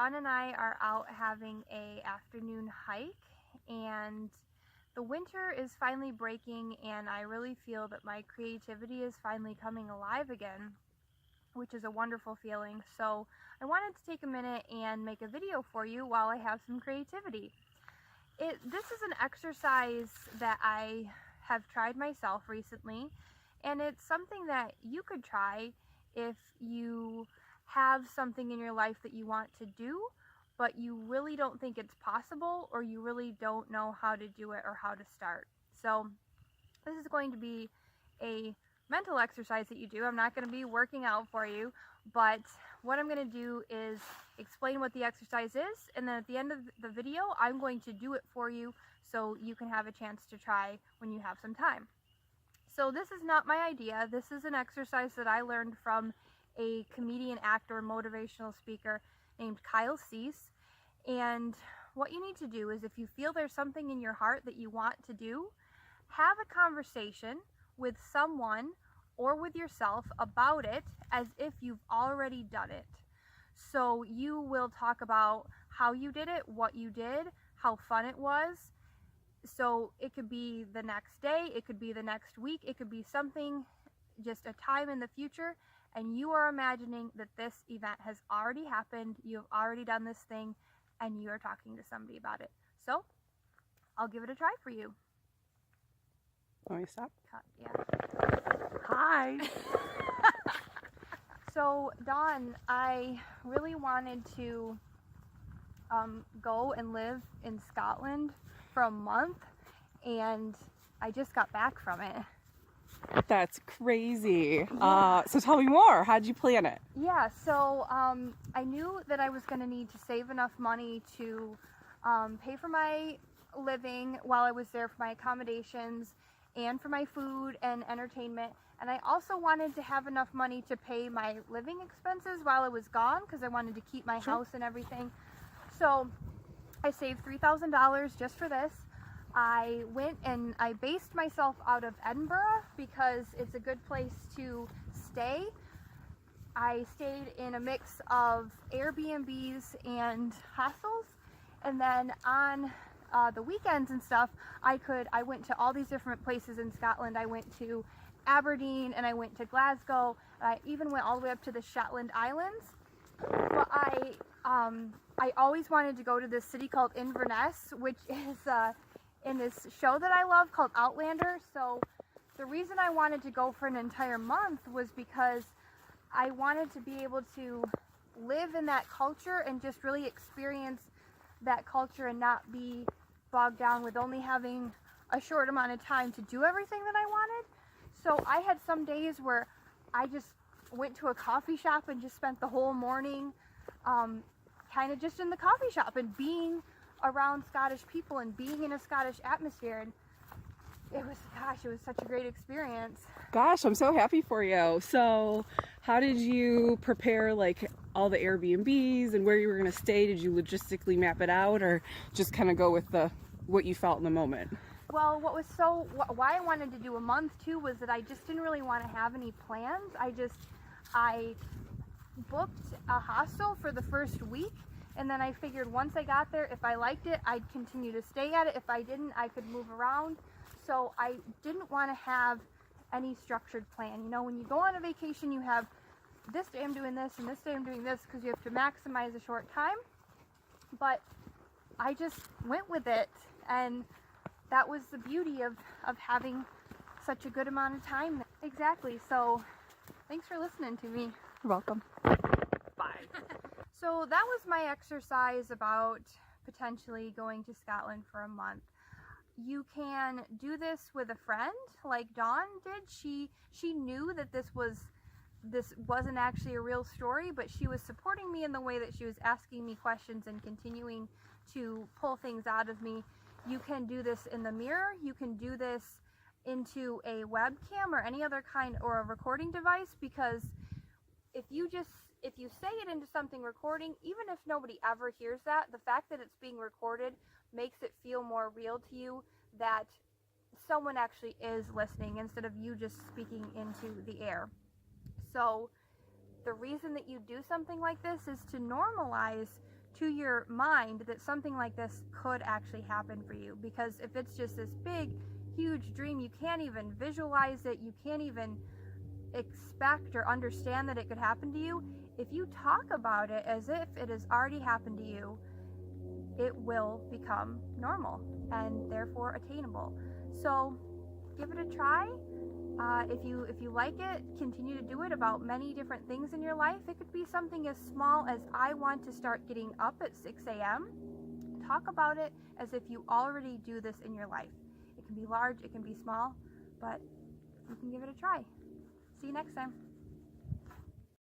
Dawn and I are out having a afternoon hike, and the winter is finally breaking, and I really feel that my creativity is finally coming alive again, which is a wonderful feeling. So I wanted to take a minute and make a video for you while I have some creativity. This is an exercise that I have tried myself recently, and it's something that you could try if you have something in your life that you want to do, but you really don't think it's possible, or you really don't know how to do it or how to start. So this is going to be a mental exercise that you do. I'm not going to be working out for you, but what I'm going to do is explain what the exercise is, and then at the end of the video I'm going to do it for you so you can have a chance to try when you have some time. So this is not my idea. This is an exercise that I learned from a comedian, actor, motivational speaker named Kyle Cease. And what you need to do is, if you feel there's something in your heart that you want to do, have a conversation with someone or with yourself about it as if you've already done it. So you will talk about how you did it, what you did, how fun it was. So it could be the next day, it could be the next week, it could be something, just a time in the future, and you are imagining that this event has already happened, you've already done this thing, and you are talking to somebody about it. So I'll give it a try for you. Want me to stop? Cut, yeah. Hi. So Dawn, I really wanted to go and live in Scotland for a month, and I just got back from it. That's crazy. So tell me more. How'd you plan it? Yeah, so I knew that I was going to need to save enough money to pay for my living while I was there, for my accommodations and for my food and entertainment. And I also wanted to have enough money to pay my living expenses while I was gone, because I wanted to keep my Sure. house and everything. So I saved $3,000 just for this. I went and I based myself out of Edinburgh because it's a good place to stay. I stayed in a mix of Airbnbs and hostels, and then on the weekends and stuff, I went to all these different places in Scotland. I went to Aberdeen, and I went to Glasgow, and I even went all the way up to the Shetland Islands. But I always wanted to go to this city called Inverness, which is in this show that I love called Outlander. So the reason I wanted to go for an entire month was because I wanted to be able to live in that culture and just really experience that culture and not be bogged down with only having a short amount of time to do everything that I wanted. So I had some days where I just went to a coffee shop and just spent the whole morning kind of just in the coffee shop and being around Scottish people and being in a Scottish atmosphere, and it was such a great experience. Gosh, I'm so happy for you. So how did you prepare, like, all the Airbnbs and where you were going to stay? Did you logistically map it out, or just kind of go with what you felt in the moment? Well, why I wanted to do a month too was that I just didn't really want to have any plans. I booked a hostel for the first week, and then I figured once I got there, if I liked it, I'd continue to stay at it. If I didn't, I could move around. So I didn't want to have any structured plan. You know, when you go on a vacation, you have this day I'm doing this and this day I'm doing this, because you have to maximize a short time. But I just went with it, and that was the beauty of having such a good amount of time. Exactly. So thanks for listening to me. You're welcome. Bye. So that was my exercise about potentially going to Scotland for a month. You can do this with a friend like Dawn did. She knew that this wasn't actually a real story, but she was supporting me in the way that she was asking me questions and continuing to pull things out of me. You can do this in the mirror. You can do this into a webcam or any other kind, or a recording device, because if you say it into something recording, even if nobody ever hears that, the fact that it's being recorded makes it feel more real to you, that someone actually is listening instead of you just speaking into the air. So the reason that you do something like this is to normalize to your mind that something like this could actually happen for you. Because if it's just this big, huge dream, you can't even visualize it, you can't even expect or understand that it could happen to you. If you talk about it as if it has already happened to you, it will become normal and therefore attainable. So give it a try. If you like it, continue to do it about many different things in your life. It could be something as small as, I want to start getting up at 6 a.m. Talk about it as if you already do this in your life. It can be large, it can be small, but you can give it a try. See you next time.